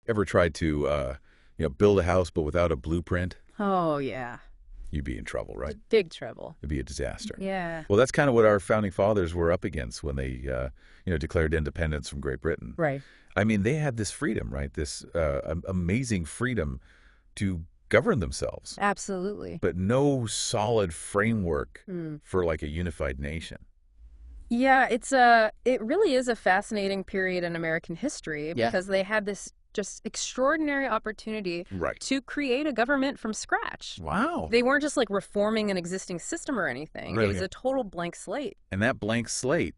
Ever tried to, build a house but without a blueprint? Oh, yeah. You'd be in trouble, right? Big trouble. It'd be a disaster. Yeah. Well, that's kind of what our founding fathers were up against when they, declared independence from Great Britain. Right. I mean, they had this freedom, right? This amazing freedom to govern themselves, Absolutely. but no solid framework Hmm. for like a unified nation. Yeah, it really is a fascinating period in American history Yeah. because they had this just extraordinary opportunity Right. to create a government from scratch. Wow. They weren't just like reforming an existing system or anything. It Right. was a total blank slate. And that blank slate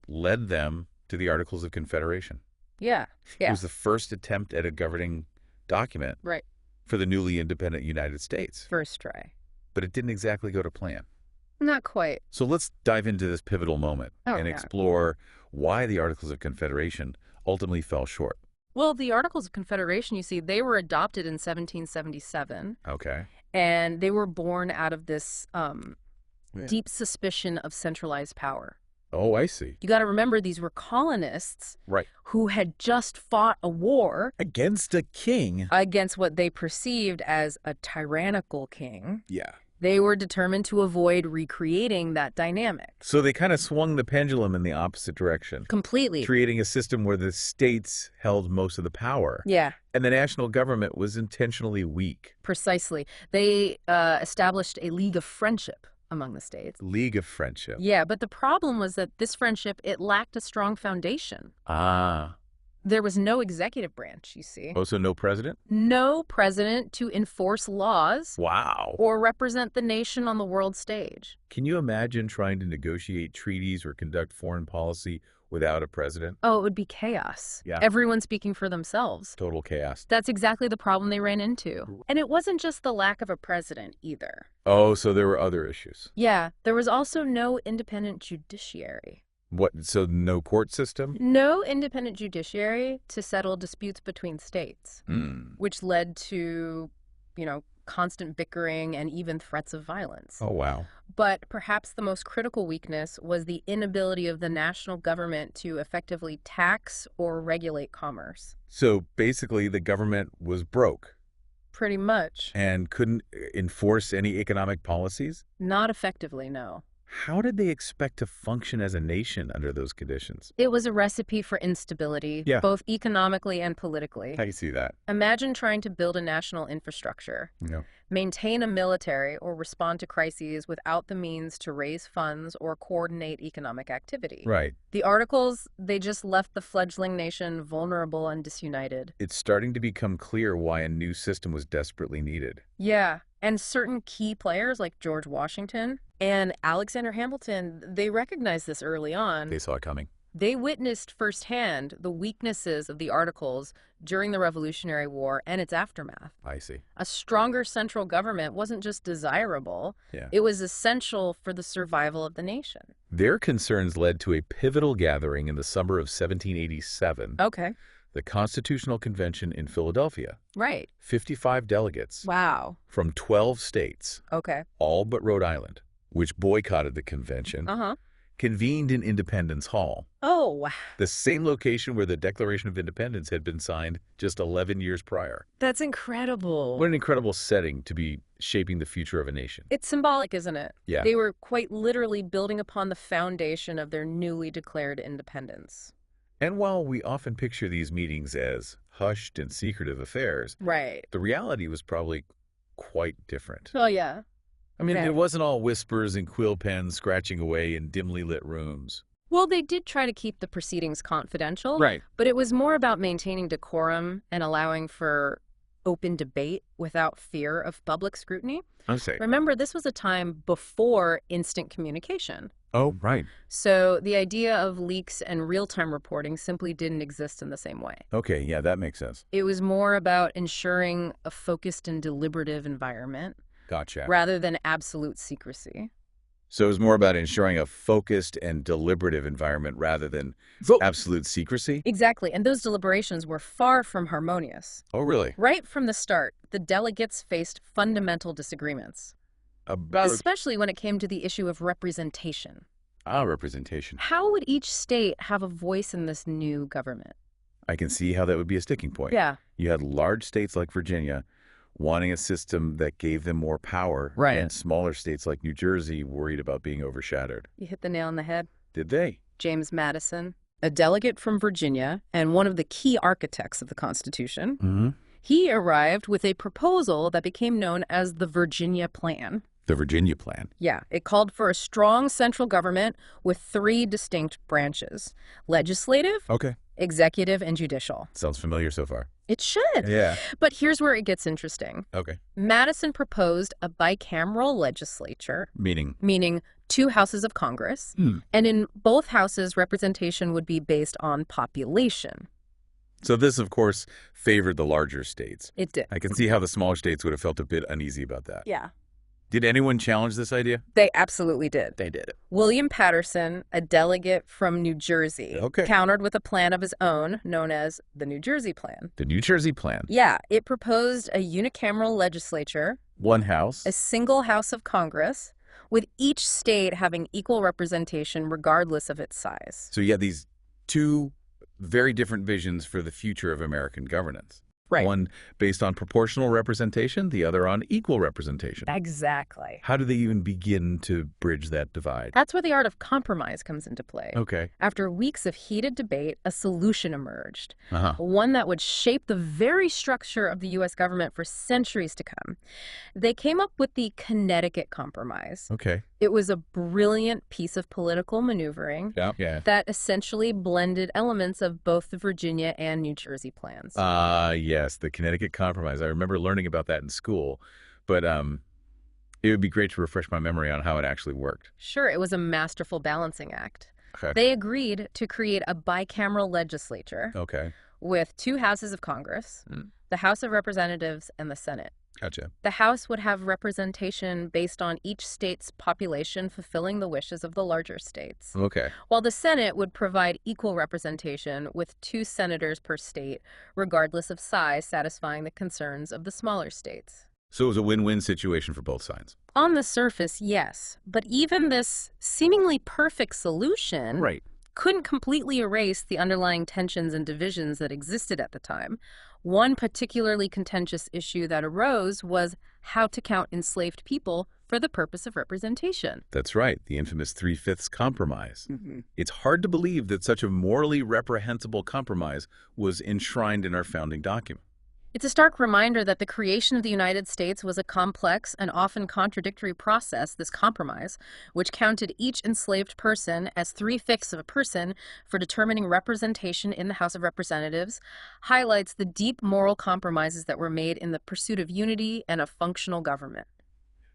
led them to the Articles of Confederation. Yeah. It Yeah. was the first attempt at a governing document Right. for the newly independent United States, First try. but it didn't exactly go to plan. Not quite. So let's dive into this pivotal moment Oh, and yeah. explore why the Articles of Confederation ultimately fell short. Well, the Articles of Confederation, you see, they were adopted in 1777, Okay. and they were born out of this Yeah. deep suspicion of centralized power. Oh, I see. You got to remember, these were colonists Right. who had just fought a war Against a king. against what they perceived as a tyrannical king. Yeah. They were determined to avoid recreating that dynamic. So they kind of swung the pendulum in the opposite direction, Completely. creating a system where the states held most of the power. Yeah, And the national government was intentionally weak. precisely. They established a league of friendship among the states. League of Friendship. Yeah, but the problem was that this friendship, it lacked a strong foundation. Ah. There was no executive branch, you see. Oh, so no president? No president to enforce laws Wow. or represent the nation on the world stage. Can you imagine trying to negotiate treaties or conduct foreign policy without a president? Oh, it would be chaos. Yeah. Everyone speaking for themselves. Total chaos. That's exactly the problem they ran into. And it wasn't just the lack of a president either. Oh, so there were other issues. Yeah, there was also no independent judiciary. What, so no court system? No independent judiciary to settle disputes between states, Hmm. which led to, constant bickering and even threats of violence. Oh, wow. But perhaps the most critical weakness was the inability of the national government to effectively tax or regulate commerce. So basically the government was broke Pretty much. and couldn't enforce any economic policies? Not effectively, no. How did they expect to function as a nation under those conditions? It was a recipe for instability, Yeah. both economically and politically. I see that. Imagine trying to build a national infrastructure, maintain a military, or respond to crises without the means to raise funds or coordinate economic activity. Right. The Articles, they just left the fledgling nation vulnerable and disunited. It's starting to become clear why a new system was desperately needed. Yeah, and certain key players like George Washington and Alexander Hamilton, they recognized this early on. They saw it coming. They witnessed firsthand the weaknesses of the Articles during the Revolutionary War and its aftermath. I see. A stronger central government wasn't just desirable, Yeah. it was essential for the survival of the nation. Their concerns led to a pivotal gathering in the summer of 1787, Okay. the Constitutional Convention in Philadelphia. Right. 55 delegates Wow. from 12 states, Okay. all but Rhode Island, which boycotted the convention, Uh-huh. convened in Independence Hall, Oh, wow. the same location where the Declaration of Independence had been signed just 11 years prior. That's incredible. What an incredible setting to be shaping the future of a nation. It's symbolic, isn't it? Yeah. They were quite literally building upon the foundation of their newly declared independence. And while we often picture these meetings as hushed and secretive affairs, Right. the reality was probably quite different. Oh, yeah. I mean, Very. it wasn't all whispers and quill pens scratching away in dimly lit rooms. Well, they did try to keep the proceedings confidential. Right. But it was more about maintaining decorum and allowing for open debate without fear of public scrutiny. I'm saying. Remember, this was a time before instant communication. Oh, right. So the idea of leaks and real-time reporting simply didn't exist in the same way. Okay, yeah, that makes sense. It was more about ensuring a focused and deliberative environment Gotcha. rather than absolute secrecy. So it was more about ensuring a focused and deliberative environment rather than absolute secrecy? Exactly, and those deliberations were far from harmonious. Oh, really? Right from the start, the delegates faced fundamental disagreements, About especially when it came to the issue of representation. representation. How would each state have a voice in this new government? I can see how that would be a sticking point. Yeah. You had large states like Virginia wanting a system that gave them more power, Right. and smaller states like New Jersey worried about being overshadowed. You hit the nail on the head. Did they? James Madison, a delegate from Virginia and one of the key architects of the Constitution, Mm-hmm. he arrived with a proposal that became known as the Virginia Plan. The Virginia Plan. Yeah, it called for a strong central government with 3 distinct branches: legislative, Okay. executive, and judicial. Sounds familiar so far. It should. Yeah. But here's where it gets interesting. Okay. Madison proposed a bicameral legislature, Meaning? meaning 2 houses of Congress, and in both houses, representation would be based on population. So this, of course, favored the larger states. It did. I can see how the smaller states would have felt a bit uneasy about that. Yeah. Did anyone challenge this idea? They absolutely did. They did. William Patterson, a delegate from New Jersey, countered with a plan of his own known as the New Jersey Plan. The New Jersey Plan. Yeah, it proposed a unicameral legislature, One house. a single house of Congress, with each state having equal representation regardless of its size. So you had these 2 very different visions for the future of American governance. Right. One based on proportional representation, the other on equal representation. Exactly. How do they even begin to bridge that divide? That's where the art of compromise comes into play. Okay. After weeks of heated debate, a solution emerged, Uh-huh. one that would shape the very structure of the U.S. government for centuries to come. They came up with the Connecticut Compromise. Okay. It was a brilliant piece of political maneuvering Yeah. that essentially blended elements of both the Virginia and New Jersey plans. Yes, the Connecticut Compromise. I remember learning about that in school, but it would be great to refresh my memory on how it actually worked. Sure, it was a masterful balancing act. Okay. They agreed to create a bicameral legislature Okay. with 2 houses of Congress, the House of Representatives and the Senate. Gotcha. The House would have representation based on each state's population fulfilling the wishes of the larger states, Okay. while the Senate would provide equal representation with 2 senators per state, regardless of size, satisfying the concerns of the smaller states. So it was a win-win situation for both sides. On the surface, yes, but even this seemingly perfect solution couldn't completely erase the underlying tensions and divisions that existed at the time. One particularly contentious issue that arose was how to count enslaved people for the purpose of representation. That's right, the infamous 3/5 compromise. It's hard to believe that such a morally reprehensible compromise was enshrined in our founding document. It's a stark reminder that the creation of the United States was a complex and often contradictory process, this compromise, which counted each enslaved person as 3/5 of a person for determining representation in the House of Representatives, highlights the deep moral compromises that were made in the pursuit of unity and a functional government.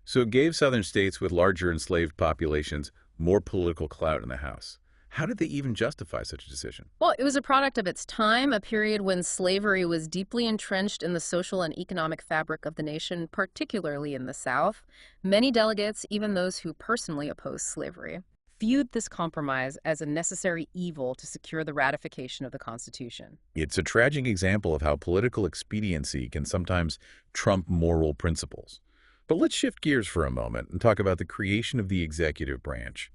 So it gave southern states with larger enslaved populations more political clout in the House. How did they even justify such a decision? Well, it was a product of its time, a period when slavery was deeply entrenched in the social and economic fabric of the nation, particularly in the South. Many delegates, even those who personally opposed slavery, viewed this compromise as a necessary evil to secure the ratification of the Constitution. It's a tragic example of how political expediency can sometimes trump moral principles. But let's shift gears for a moment and talk about the creation of the executive branch.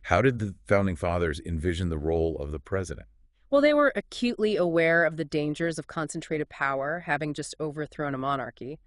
How did the Founding Fathers envision the role of the president? Well, they were acutely aware of the dangers of concentrated power, having just overthrown a monarchy.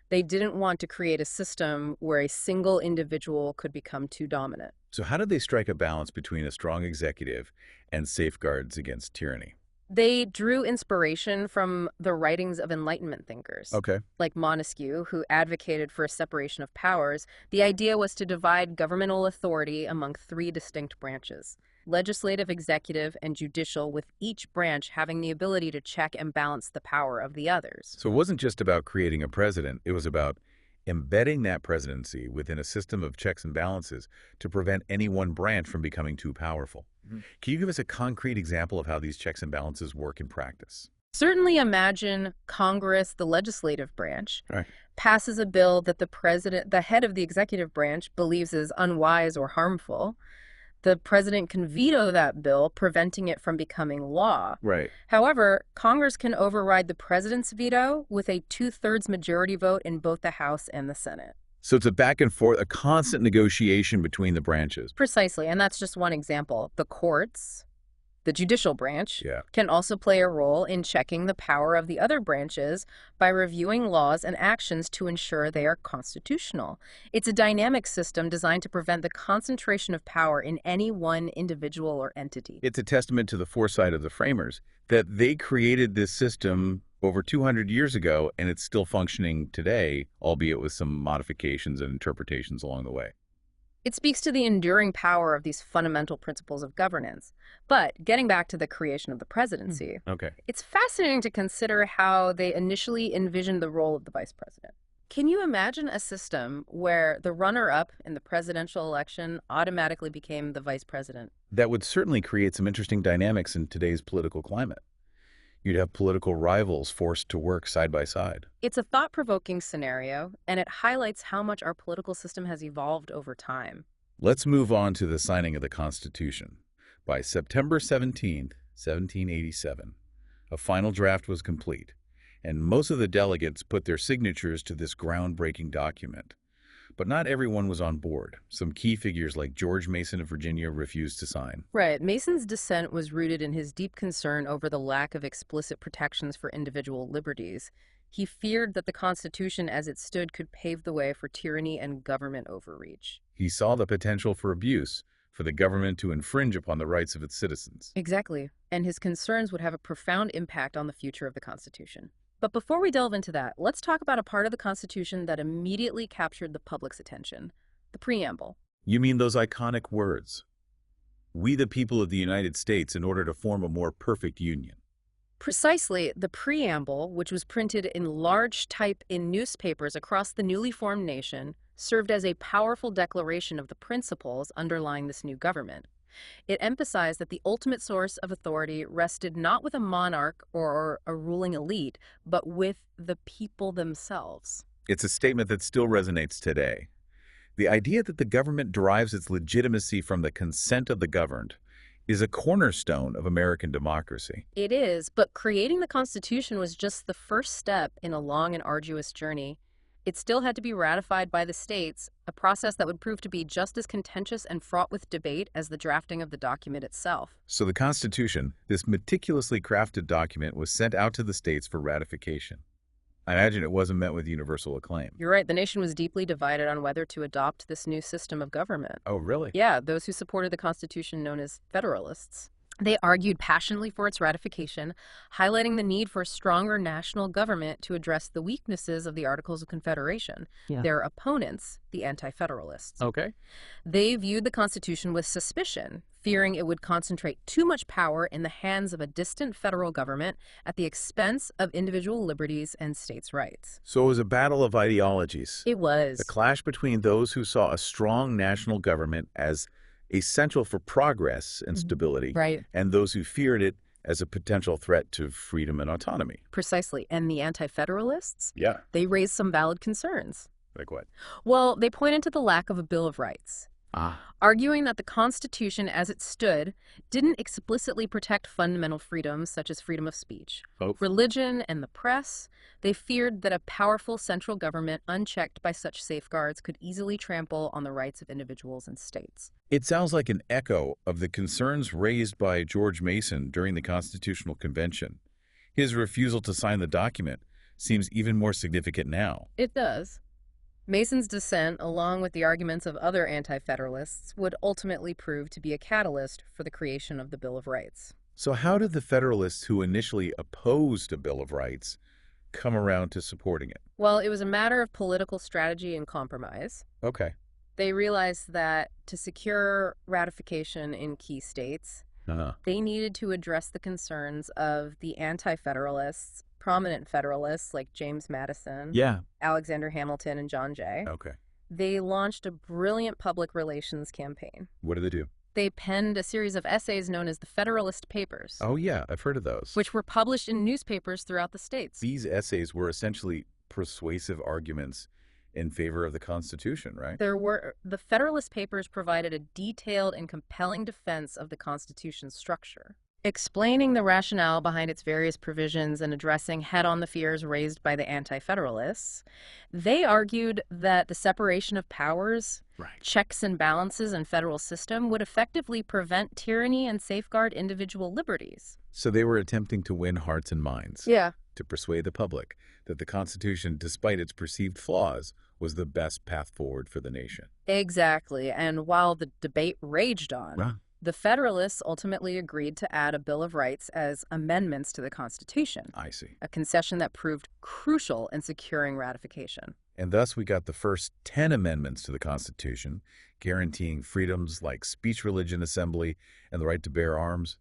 They didn't want to create a system where a single individual could become too dominant. So how did they strike a balance between a strong executive and safeguards against tyranny? They drew inspiration from the writings of Enlightenment thinkers, like Montesquieu, who advocated for a separation of powers. The idea was to divide governmental authority among 3 distinct branches: legislative, executive, and judicial, with each branch having the ability to check and balance the power of the others. So it wasn't just about creating a president, it was about embedding that presidency within a system of checks and balances to prevent any one branch from becoming too powerful. Can you give us a concrete example of how these checks and balances work in practice? Certainly imagine Congress, the legislative branch, passes a bill that the president, the head of the executive branch, believes is unwise or harmful. The president can veto that bill, preventing it from becoming law. However, Congress can override the president's veto with a 2/3 majority vote in both the House and the Senate. So it's a back and forth, a constant negotiation between the branches. Precisely, and that's just one example. The courts, the judicial branch, Yeah. can also play a role in checking the power of the other branches by reviewing laws and actions to ensure they are constitutional. It's a dynamic system designed to prevent the concentration of power in any one individual or entity. It's a testament to the foresight of the framers that they created this system over 200 years ago, and it's still functioning today, albeit with some modifications and interpretations along the way. It speaks to the enduring power of these fundamental principles of governance. But getting back to the creation of the presidency, Okay. it's fascinating to consider how they initially envisioned the role of the vice president. Can you imagine a system where the runner-up in the presidential election automatically became the vice president? That would certainly create some interesting dynamics in today's political climate. You'd have political rivals forced to work side by side. It's a thought-provoking scenario, and it highlights how much our political system has evolved over time. Let's move on to the signing of the Constitution. By September 17, 1787, a final draft was complete, and most of the delegates put their signatures to this groundbreaking document. But not everyone was on board. Some key figures like George Mason of Virginia refused to sign. Right. Mason's dissent was rooted in his deep concern over the lack of explicit protections for individual liberties. He feared that the Constitution as it stood could pave the way for tyranny and government overreach. He saw the potential for abuse, for the government to infringe upon the rights of its citizens. Exactly. And his concerns would have a profound impact on the future of the Constitution. But before we delve into that, let's talk about a part of the Constitution that immediately captured the public's attention, the preamble. You mean those iconic words? We the people of the United States in order to form a more perfect union. Precisely, the preamble, which was printed in large type in newspapers across the newly formed nation, served as a powerful declaration of the principles underlying this new government. It emphasized that the ultimate source of authority rested not with a monarch or a ruling elite, but with the people themselves. It's a statement that still resonates today. The idea that the government derives its legitimacy from the consent of the governed is a cornerstone of American democracy. It is, but creating the Constitution was just the first step in a long and arduous journey. It still had to be ratified by the states, a process that would prove to be just as contentious and fraught with debate as the drafting of the document itself. So the Constitution, this meticulously crafted document, was sent out to the states for ratification. I imagine it wasn't met with universal acclaim. You're right, the nation was deeply divided on whether to adopt this new system of government. Oh, really? Yeah, those who supported the Constitution known as Federalists. They argued passionately for its ratification, highlighting the need for a stronger national government to address the weaknesses of the Articles of Confederation. Yeah. Their opponents, the Anti-Federalists. Okay. They viewed the Constitution with suspicion, fearing it would concentrate too much power in the hands of a distant federal government at the expense of individual liberties and states' rights. So it was a battle of ideologies. It was. The clash between those who saw a strong national government as essential for progress and stability, Right. and those who feared it as a potential threat to freedom and autonomy. Precisely. And the Anti-Federalists? Yeah. They raised some valid concerns. Like what? Well, they pointed to the lack of a Bill of Rights, arguing that the Constitution as it stood didn't explicitly protect fundamental freedoms such as freedom of speech, religion, and the press. They feared that a powerful central government unchecked by such safeguards could easily trample on the rights of individuals and states. It sounds like an echo of the concerns raised by George Mason during the Constitutional Convention. His refusal to sign the document seems even more significant now. It does. Mason's dissent, along with the arguments of other Anti-Federalists, would ultimately prove to be a catalyst for the creation of the Bill of Rights. So how did the Federalists who initially opposed a Bill of Rights come around to supporting it? Well, it was a matter of political strategy and compromise. Okay. They realized that to secure ratification in key states, they needed to address the concerns of the Anti-Federalists, prominent Federalists like James Madison, Alexander Hamilton, and John Jay. Okay. They launched a brilliant public relations campaign. What did they do? They penned a series of essays known as the Federalist Papers. Oh, yeah, I've heard of those. Which were published in newspapers throughout the states. These essays were essentially persuasive arguments in favor of the Constitution, right? The Federalist Papers provided a detailed and compelling defense of the Constitution's structure, explaining the rationale behind its various provisions and addressing head-on the fears raised by the Anti-Federalists. They argued that the separation of powers Right. Checks and balances in federal system would effectively prevent tyranny and safeguard individual liberties. So they were attempting to win hearts and minds, Yeah. to persuade the public that the Constitution, despite its perceived flaws, was the best path forward for the nation. Exactly. And while the debate raged on, Wow. the Federalists ultimately agreed to add a Bill of Rights as amendments to the Constitution, I see. a concession that proved crucial in securing ratification. And thus we got the first 10 amendments to the Constitution, guaranteeing freedoms like speech, religion, assembly, and the right to bear arms.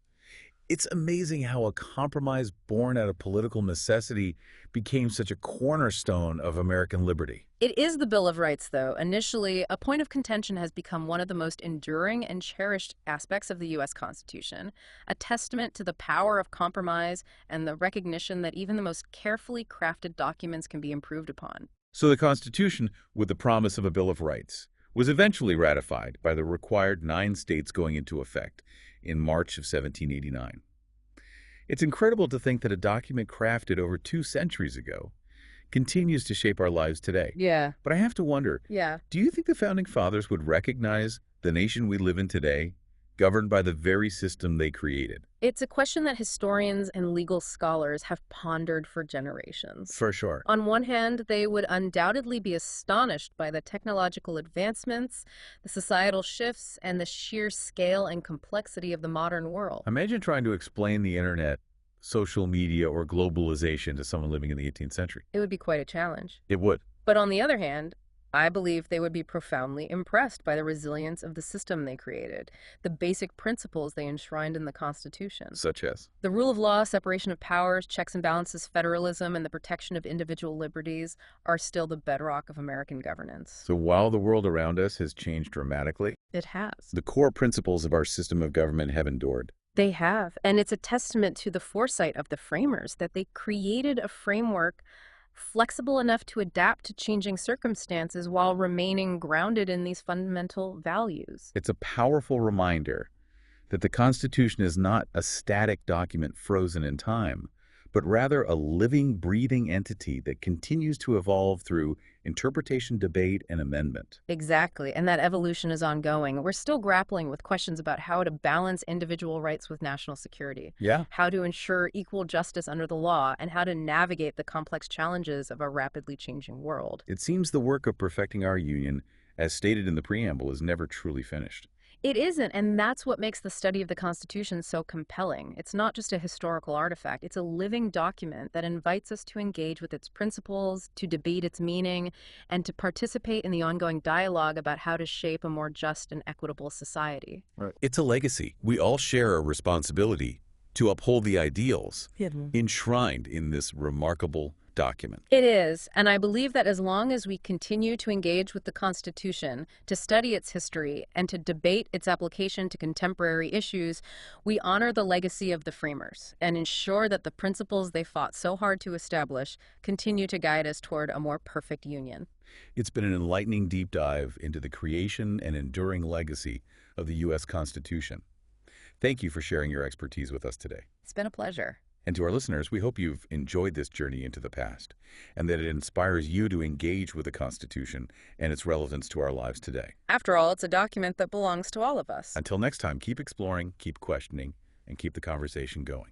It's amazing how a compromise born out of political necessity became such a cornerstone of American liberty. It is the Bill of Rights, though. Initially, a point of contention has become one of the most enduring and cherished aspects of the U.S. Constitution, a testament to the power of compromise and the recognition that even the most carefully crafted documents can be improved upon. So the Constitution, with the promise of a Bill of Rights, was eventually ratified by the required 9 states going into effect in March of 1789. It's incredible to think that a document crafted over 2 centuries ago continues to shape our lives today. Yeah. But I have to wonder, do you think the Founding Fathers would recognize the nation we live in today, governed by the very system they created? It's a question that historians and legal scholars have pondered for generations. For sure. On one hand, they would undoubtedly be astonished by the technological advancements, the societal shifts, and the sheer scale and complexity of the modern world. Imagine trying to explain the internet, social media, or globalization to someone living in the 18th century. It would be quite a challenge. It would. But on the other hand, I believe they would be profoundly impressed by the resilience of the system they created, the basic principles they enshrined in the Constitution. Such as? The rule of law, separation of powers, checks and balances, federalism, and the protection of individual liberties are still the bedrock of American governance. So while the world around us has changed dramatically, It has. the core principles of our system of government have endured. They have, and it's a testament to the foresight of the framers that they created a framework flexible enough to adapt to changing circumstances while remaining grounded in these fundamental values. It's a powerful reminder that the Constitution is not a static document frozen in time, but rather a living, breathing entity that continues to evolve through interpretation, debate, and amendment. Exactly, and that evolution is ongoing. We're still grappling with questions about how to balance individual rights with national security, Yeah. how to ensure equal justice under the law, and how to navigate the complex challenges of a rapidly changing world. It seems the work of perfecting our union, as stated in the preamble, is never truly finished. It isn't, and that's what makes the study of the Constitution so compelling. It's not just a historical artifact. It's a living document that invites us to engage with its principles, to debate its meaning, and to participate in the ongoing dialogue about how to shape a more just and equitable society. Right. It's a legacy. We all share a responsibility to uphold the ideals enshrined in this remarkable document. It is, and I believe that as long as we continue to engage with the Constitution, to study its history, and to debate its application to contemporary issues, we honor the legacy of the framers and ensure that the principles they fought so hard to establish continue to guide us toward a more perfect union. It's been an enlightening deep dive into the creation and enduring legacy of the U.S. Constitution. Thank you for sharing your expertise with us today. It's been a pleasure. And to our listeners, we hope you've enjoyed this journey into the past and that it inspires you to engage with the Constitution and its relevance to our lives today. After all, it's a document that belongs to all of us. Until next time, keep exploring, keep questioning, and keep the conversation going.